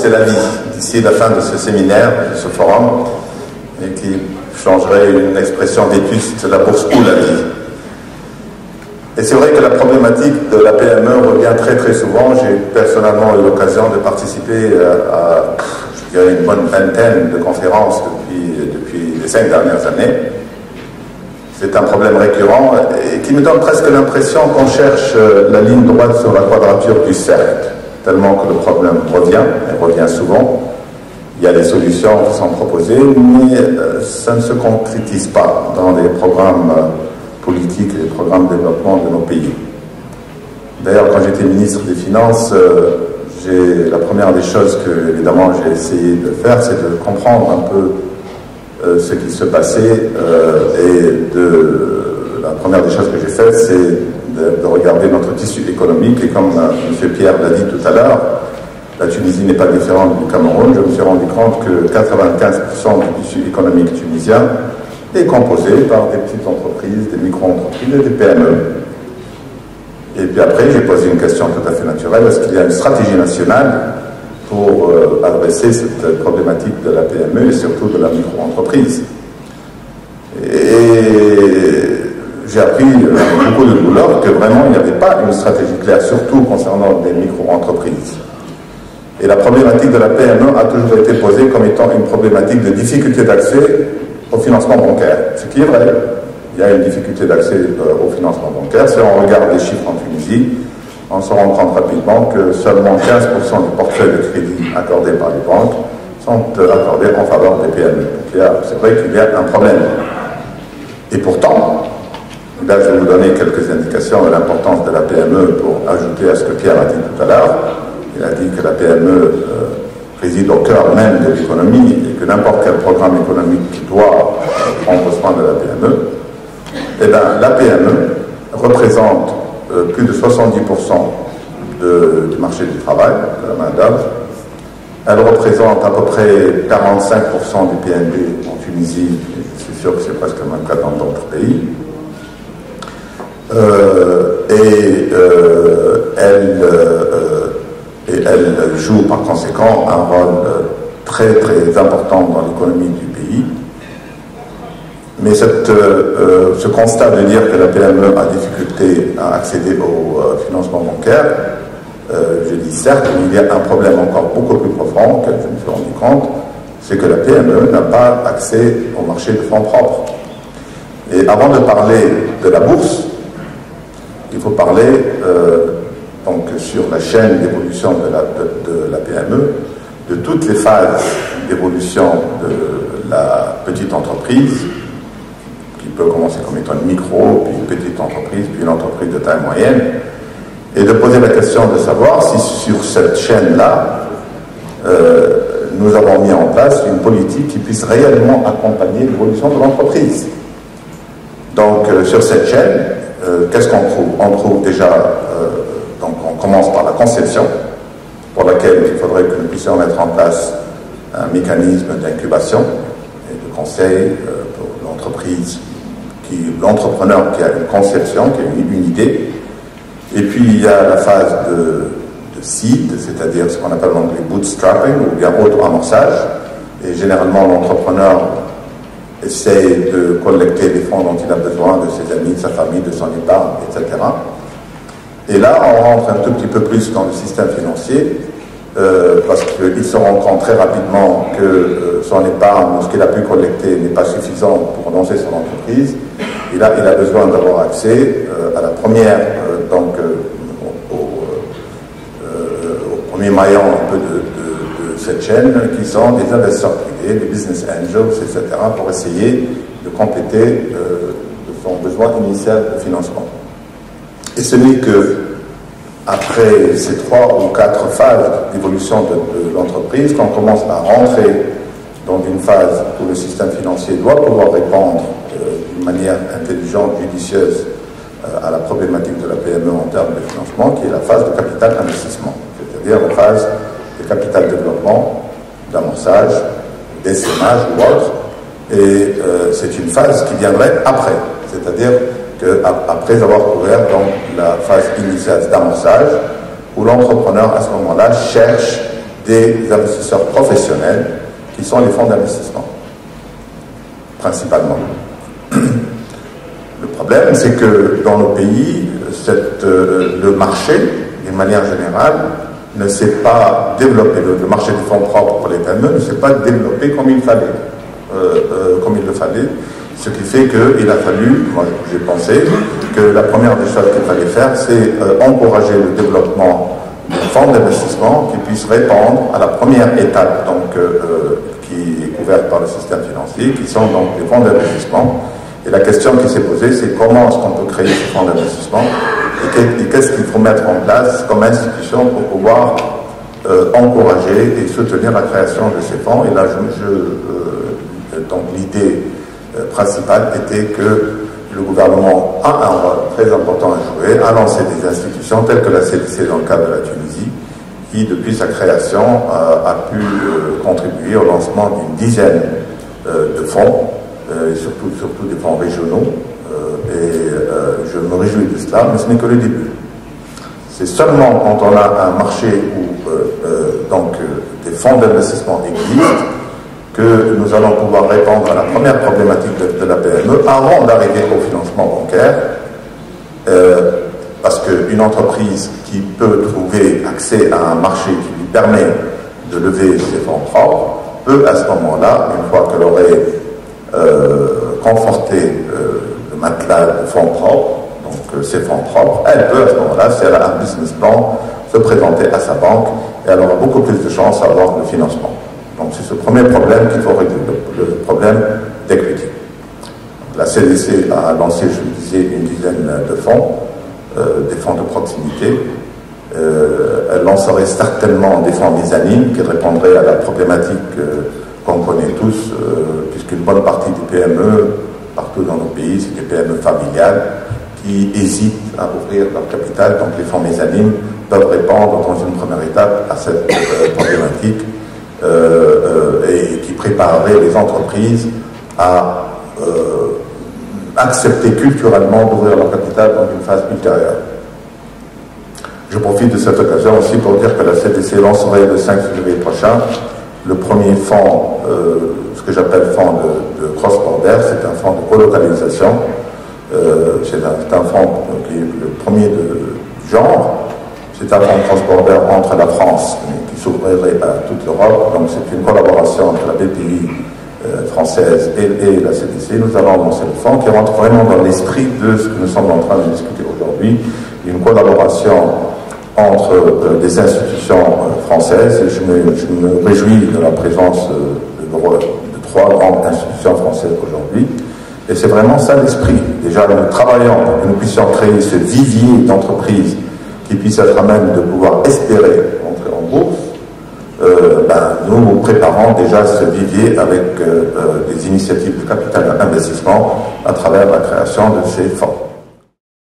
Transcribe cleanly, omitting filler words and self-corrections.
c'est la vie, d'ici la fin de ce séminaire, de ce forum, et qui changerait une expression vétuste, la bourse ou la vie. Et c'est vrai que la problématique de la PME revient très très souvent. J'ai personnellement eu l'occasion de participer à je dirais, une bonne vingtaine de conférences depuis les 5 dernières années. C'est un problème récurrent et qui me donne presque l'impression qu'on cherche la ligne droite sur la quadrature du cercle, tellement que le problème revient, et revient souvent. Il y a des solutions qui sont proposées, mais ça ne se concrétise pas dans les programmes politiques et les programmes de développement de nos pays. D'ailleurs, quand j'étais ministre des Finances, la première des choses que, évidemment, j'ai essayé de faire, c'est de comprendre un peu ce qui se passait la première des choses que j'ai faites, c'est de regarder notre tissu économique et comme M. Pierre l'a dit tout à l'heure, la Tunisie n'est pas différente du Cameroun. Je me suis rendu compte que 95% du tissu économique tunisien est composé par des petites entreprises, des micro-entreprises et des PME. Et puis après, j'ai posé une question tout à fait naturelle. Est-ce qu'il y a une stratégie nationale pour adresser cette problématique de la PME et surtout de la micro-entreprise? Et j'ai appris beaucoup de douleur que vraiment il n'y avait pas une stratégie claire, surtout concernant les micro-entreprises. Et la problématique de la PME a toujours été posée comme étant une problématique de difficulté d'accès au financement bancaire. Ce qui est vrai, il y a une difficulté d'accès au financement bancaire. Si on regarde les chiffres en Tunisie, on se rend compte rapidement que seulement 15% du portefeuille de crédit accordé par les banques sont accordés en faveur des PME. C'est vrai qu'il y a un problème. Et pourtant, là je vais vous donner quelques indications de l'importance de la PME pour ajouter à ce que Pierre a dit tout à l'heure. Il a dit que la PME réside au cœur même de l'économie et que n'importe quel programme économique doit prendre soin de la PME. Eh bien, la PME représente plus de 70% du marché du travail, de la main-d'œuvre. Elle représente à peu près 45% du PNB en Tunisie, et je suis sûr que c'est presque le même cas dans d'autres pays. Elle joue par conséquent un rôle très très important dans l'économie du pays. Mais ce constat de dire que la PME a difficulté à accéder au financement bancaire, je dis certes, mais il y a un problème encore beaucoup plus profond que je me suis rendu compte, c'est que la PME n'a pas accès au marché de fonds propres. Et avant de parler de la bourse, il faut parler donc sur la chaîne d'évolution de la PME, de toutes les phases d'évolution de la petite entreprise, qui peut commencer comme étant une micro, puis une petite entreprise, puis une entreprise de taille moyenne, et de poser la question de savoir si sur cette chaîne-là, nous avons mis en place une politique qui puisse réellement accompagner l'évolution de l'entreprise. Donc, sur cette chaîne, qu'est-ce qu'on trouve? On trouve déjà, donc on commence par la conception, pour laquelle il faudrait que nous puissions mettre en place un mécanisme d'incubation et de conseil pour l'entreprise, l'entrepreneur qui a une conception, qui a une idée. Et puis il y a la phase de seed, c'est-à-dire ce qu'on appelle en anglais bootstrapping ou bien auto-amorçage. Et généralement l'entrepreneur essaie de collecter les fonds dont il a besoin de ses amis, de sa famille, de son épargne, etc. Et là, on rentre un tout petit peu plus dans le système financier, parce qu'il se rend compte très rapidement que son épargne, ce qu'il a pu collecter, n'est pas suffisant pour lancer son entreprise. Et là, il a besoin d'avoir accès à la première, au premier maillon un peu de cette chaîne, qui sont des investisseurs privés, des business angels, etc., pour essayer de compléter son besoin initial de financement. Et ce n'est que après ces 3 ou 4 phases d'évolution de l'entreprise qu'on commence à rentrer dans une phase où le système financier doit pouvoir répondre d'une manière intelligente, judicieuse à la problématique de la PME en termes de financement, qui est la phase de capital investissement, c'est-à-dire la phase de capital développement, d'amorçage, d'essaimage ou autre. Et c'est une phase qui viendrait après, c'est-à-dire qu'après avoir couvert donc la phase initiale d'amorçage, où l'entrepreneur à ce moment-là cherche des investisseurs professionnels qui sont les fonds d'investissement, principalement. Le problème, c'est que dans nos pays, le marché, d'une manière générale, ne s'est pas développé. Le marché des fonds propres pour les PME ne s'est pas développé comme il fallait. Ce qui fait qu'il a fallu, moi j'ai pensé, que la première des choses qu'il fallait faire, c'est encourager le développement des fonds d'investissement qui puissent répondre à la première étape qui est couverte par le système financier, qui sont donc les fonds d'investissement. Et la question qui s'est posée, c'est comment est-ce qu'on peut créer ces fonds d'investissement et qu'est-ce qu'il faut mettre en place comme institution pour pouvoir encourager et soutenir la création de ces fonds. Et là, donc l'idée principale était que le gouvernement a un rôle très important à jouer, a lancé des institutions telles que la CDC dans le cadre de la Tunisie, qui depuis sa création a pu contribuer au lancement d'une dizaine de fonds, surtout des fonds régionaux, je me réjouis de cela, mais ce n'est que le début. C'est seulement quand on a un marché où des fonds d'investissement existent que nous allons pouvoir répondre à la première problématique de la PME avant d'arriver au financement bancaire, parce qu'une entreprise qui peut trouver accès à un marché qui lui permet de lever ses fonds propres peut à ce moment-là, une fois qu'elle aurait conforté le matelas de fonds propres, donc ses fonds propres, elle peut à ce moment-là, si elle a un business plan, se présenter à sa banque et elle aura beaucoup plus de chances d'avoir le financement. Donc c'est ce premier problème qu'il faut résoudre, le problème d'equity. La CDC a lancé, je le disais, une dizaine de fonds, des fonds de proximité. Elle lancerait certainement des fonds mezzanine qui répondraient à la problématique qu'on connaît tous, puisqu'une bonne partie des PME, partout dans nos pays, c'est des PME familiales qui hésitent à ouvrir leur capital. Donc les fonds mezzanine peuvent répondre dans une première étape à cette problématique. Et qui préparerait les entreprises à accepter culturellement d'ouvrir leur capital dans une phase ultérieure. Je profite de cette occasion aussi pour dire que la CDC lancerait le 5 février prochain le premier fonds, ce que j'appelle fonds de cross-border, c'est un fonds de relocalisation. C'est un fonds qui est le premier du genre. C'est un fonds cross-border entre la France, qui s'ouvrirait à toute l'Europe. Donc c'est une collaboration entre la BPI française et la CDC. Nous allons lancer le fonds qui rentre vraiment dans l'esprit de ce que nous sommes en train de discuter aujourd'hui. Une collaboration entre des institutions françaises. Et je me réjouis de la présence de 3 grandes institutions françaises aujourd'hui. Et c'est vraiment ça l'esprit. Déjà, nous travaillons pour que nous puissions créer ce vivier d'entreprises qui puisse être à même de pouvoir espérer entrer en bourse. Nous préparons déjà ce vivier avec des initiatives de capital investissement à travers la création de ces fonds.